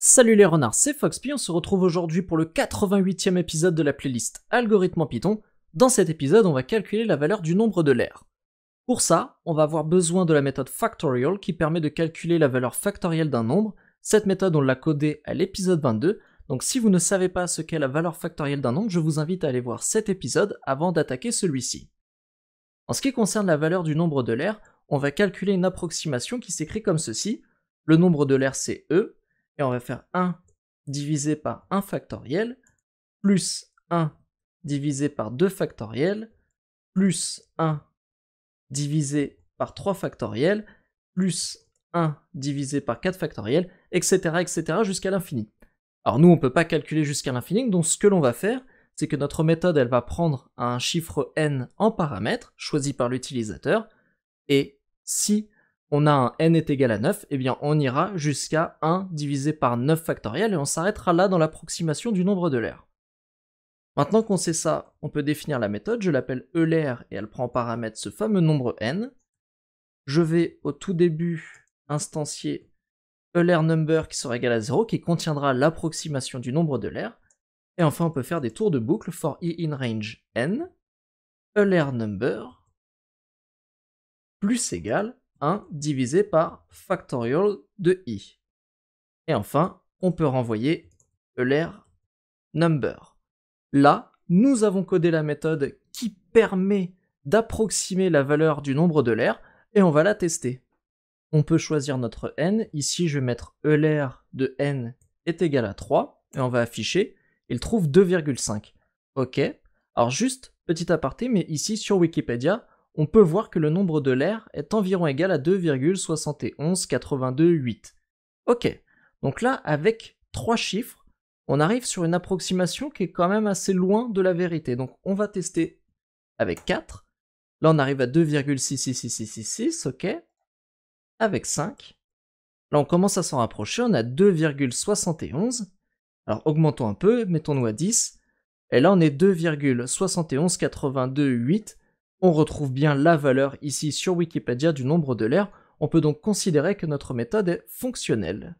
Salut les renards, c'est Foxpy, on se retrouve aujourd'hui pour le 88e épisode de la playlist Algorithme en Python. Dans cet épisode, on va calculer la valeur du nombre de l'air. Pour ça, on va avoir besoin de la méthode factorial qui permet de calculer la valeur factorielle d'un nombre. Cette méthode, on l'a codée à l'épisode 22, donc si vous ne savez pas ce qu'est la valeur factorielle d'un nombre, je vous invite à aller voir cet épisode avant d'attaquer celui-ci. En ce qui concerne la valeur du nombre de l'air, on va calculer une approximation qui s'écrit comme ceci. Le nombre de l'air c'est E, et on va faire 1 divisé par 1 factoriel, plus 1 divisé par 2 factoriel, plus 1 divisé par 3 factoriel, plus 1 divisé par 4 factoriel, etc. jusqu'à l'infini. Alors nous, on ne peut pas calculer jusqu'à l'infini, donc ce que l'on va faire, c'est que notre méthode, elle va prendre un chiffre n en paramètres, choisi par l'utilisateur, et si on a un n est égal à 9, eh bien on ira jusqu'à 1 divisé par 9 factoriel, et on s'arrêtera là dans l'approximation du nombre de l'air. Maintenant qu'on sait ça, on peut définir la méthode, je l'appelle ELair, et elle prend en paramètre ce fameux nombre n. Je vais au tout début instancier ELair number qui sera égal à 0, qui contiendra l'approximation du nombre de l'air. Et enfin, on peut faire des tours de boucle for i in range n, ELair number, plus égal 1 divisé par factorial de i. Et enfin, on peut renvoyer ELair number. Là, nous avons codé la méthode qui permet d'approximer la valeur du nombre de l'air, et on va la tester. On peut choisir notre n, ici je vais mettre ELair de n est égal à 3, et on va afficher, il trouve 2,5. Ok, alors juste, petit aparté, mais ici sur Wikipédia, on peut voir que le nombre de l'air est environ égal à 2,71828. Ok, donc là, avec 3 chiffres, on arrive sur une approximation qui est quand même assez loin de la vérité. Donc on va tester avec 4. Là, on arrive à 2,66666, ok. Avec 5. Là, on commence à s'en rapprocher, on a 2,71. Alors augmentons un peu, mettons-nous à 10. Et là, on est 2,71828. On retrouve bien la valeur ici sur Wikipédia du nombre de l'air. On peut donc considérer que notre méthode est fonctionnelle.